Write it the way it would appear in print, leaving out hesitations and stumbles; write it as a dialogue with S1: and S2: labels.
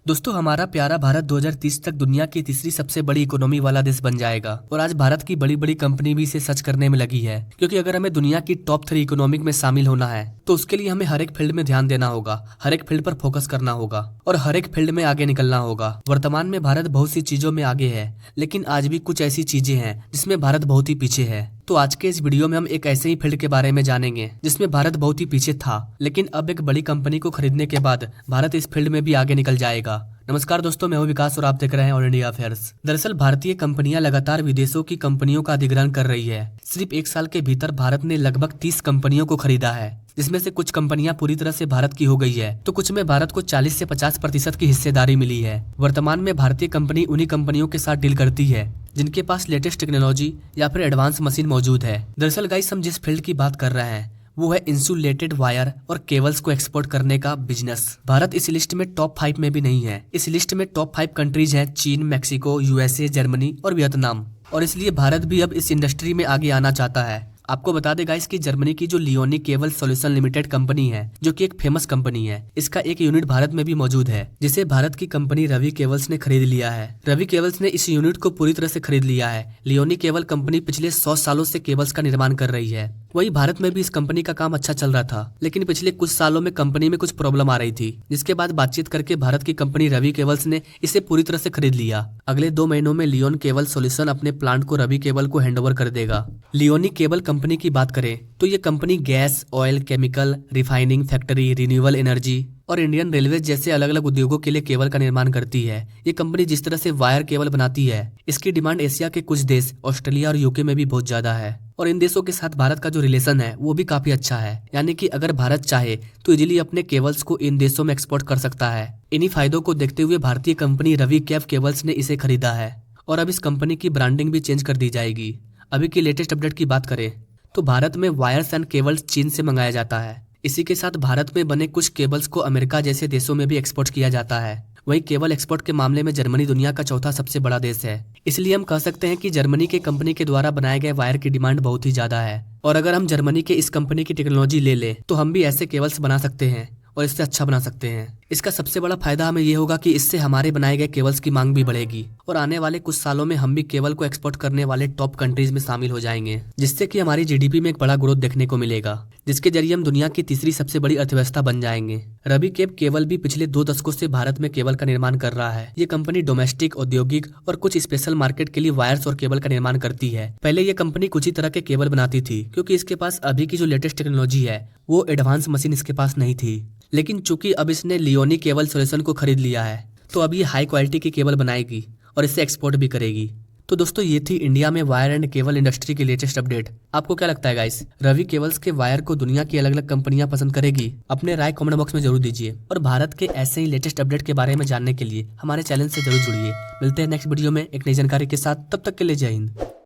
S1: दोस्तों हमारा प्यारा भारत 2030 तक दुनिया की तीसरी सबसे बड़ी इकोनॉमी वाला देश बन जाएगा और आज भारत की बड़ी बड़ी कंपनी भी इसे सच करने में लगी है। क्योंकि अगर हमें दुनिया की टॉप 3 इकोनॉमिक में शामिल होना है तो उसके लिए हमें हर एक फील्ड में ध्यान देना होगा, हर एक फील्ड पर फोकस करना होगा और हर एक फील्ड में आगे निकलना होगा। वर्तमान में भारत बहुत सी चीजों में आगे है, लेकिन आज भी कुछ ऐसी चीजें हैं जिसमें भारत बहुत ही पीछे है। तो आज के इस वीडियो में हम एक ऐसे ही फील्ड के बारे में जानेंगे जिसमें भारत बहुत ही पीछे था, लेकिन अब एक बड़ी कंपनी को खरीदने के बाद भारत इस फील्ड में भी आगे निकल जाएगा। नमस्कार दोस्तों, मैं हूं विकास और आप देख रहे हैं ऑल इंडिया अफेयर्स। दरअसल भारतीय कंपनियां लगातार विदेशों की कंपनियों का अधिग्रहण कर रही है। सिर्फ एक साल के भीतर भारत ने लगभग 30 कंपनियों को खरीदा है, जिसमें से कुछ कंपनियां पूरी तरह से भारत की हो गई है तो कुछ में भारत को 40 से 50% की हिस्सेदारी मिली है। वर्तमान में भारतीय कंपनी उन्हीं कंपनियों के साथ डील करती है जिनके पास लेटेस्ट टेक्नोलॉजी या फिर एडवांस मशीन मौजूद है। दरअसल गाइस, हम जिस फील्ड की बात कर रहे हैं वो है इंसुलेटेड वायर और केबल्स को एक्सपोर्ट करने का बिजनेस। भारत इस लिस्ट में टॉप 5 में भी नहीं है। इस लिस्ट में टॉप 5 कंट्रीज हैं चीन, मैक्सिको, यूएसए, जर्मनी और वियतनाम, और इसलिए भारत भी अब इस इंडस्ट्री में आगे आना चाहता है। आपको बता दें गाइस कि जर्मनी की जो Leone cable solution limited company है, जो कि एक फेमस कंपनी है, इसका एक यूनिट भारत में भी मौजूद है जिसे भारत की कंपनी रवि केबल्स ने खरीद लिया है। रवि केबल्स ने इस यूनिट को पूरी तरह से खरीद लिया है। लियोनी केबल कंपनी पिछले 100 सालों से केबल्स का निर्माण कर रही है। वही भारत में भी इस कंपनी का काम अच्छा चल रहा था, लेकिन पिछले कुछ सालों में कंपनी में कुछ प्रॉब्लम आ रही थी, जिसके बाद बातचीत करके भारत की कंपनी रवि केबल्स ने इसे पूरी तरह से खरीद लिया। अगले 2 महीनों में लियोन केबल सॉल्यूशन अपने प्लांट को रवि केबल को हैंडओवर कर देगा। लियोनी केबल कंपनी की बात करें तो ये company gas, oil, chemical, refining factory, renewable energy और इंडियन रेलवे जैसे अलग अलग उद्योगों के लिए केबल का निर्माण करती है। ये कंपनी जिस तरह से वायर केबल बनाती है, इसकी डिमांड एशिया के कुछ देश, ऑस्ट्रेलिया और यूके में भी बहुत ज्यादा है। और इन देशों के साथ भारत का जो रिलेशन है वो भी काफी अच्छा है, यानी कि अगर भारत चाहे तो इजीली अपने केबल्स को इन देशों में एक्सपोर्ट कर सकता है। इन्हीं फायदों को देखते हुए भारतीय कंपनी रवि कैब केबल्स ने इसे खरीदा है और अब इस कंपनी की ब्रांडिंग भी चेंज कर दी जाएगी। अभी की लेटेस्ट अपडेट की बात करें तो भारत में वायर्स एंड केबल्स चीन से मंगाया जाता है। इसी के साथ भारत में बने कुछ केबल्स को अमेरिका जैसे देशों में भी एक्सपोर्ट किया जाता है। वहीं केबल एक्सपोर्ट के मामले में जर्मनी दुनिया का चौथा सबसे बड़ा देश है। इसलिए हम कह सकते हैं कि जर्मनी के कंपनी के द्वारा बनाए गए वायर की डिमांड बहुत ही ज्यादा है। और अगर हम जर्मनी के इस कंपनी की टेक्नोलॉजी ले लें तो हम भी ऐसे केबल्स बना सकते हैं और इससे अच्छा बना सकते हैं। इसका सबसे बड़ा फायदा हमें ये होगा कि इससे हमारे बनाए गए केबल्स की मांग भी बढ़ेगी और आने वाले कुछ सालों में हम भी केबल को एक्सपोर्ट करने वाले टॉप कंट्रीज में शामिल हो जाएंगे, जिससे कि हमारी जीडीपी में एक बड़ा ग्रोथ देखने को मिलेगा, जिसके जरिए हम दुनिया की तीसरी सबसे बड़ी अर्थव्यवस्था बन जाएंगे। रवि केब केबल भी पिछले 2 दशकों से भारत में केबल का निर्माण कर रहा है। ये कंपनी डोमेस्टिक, औद्योगिक और कुछ स्पेशल मार्केट के लिए वायर्स और केबल का निर्माण करती है। पहले ये कंपनी कुछ ही तरह के केबल बनाती थी, क्योंकि इसके पास अभी की जो लेटेस्ट टेक्नोलॉजी है वो एडवांस मशीन इसके पास नहीं थी। लेकिन चूंकि अब इसने लियोनी केबल सॉल्यूशन को खरीद लिया है तो अब ये हाई क्वालिटी की केबल बनाएगी और इसे एक्सपोर्ट भी करेगी। तो दोस्तों, ये थी इंडिया में वायर एंड केबल इंडस्ट्री की लेटेस्ट अपडेट। आपको क्या लगता है गाइस, रवि केबल्स के वायर को दुनिया की अलग अलग कंपनियां पसंद करेगी? अपने राय कमेंट बॉक्स में जरूर दीजिए और भारत के ऐसे ही लेटेस्ट अपडेट के बारे में जानने के लिए हमारे चैनल से जरूर जुड़िए। मिलते हैं नेक्स्ट वीडियो में एक नई जानकारी के साथ, तब तक के लिए जय हिंद।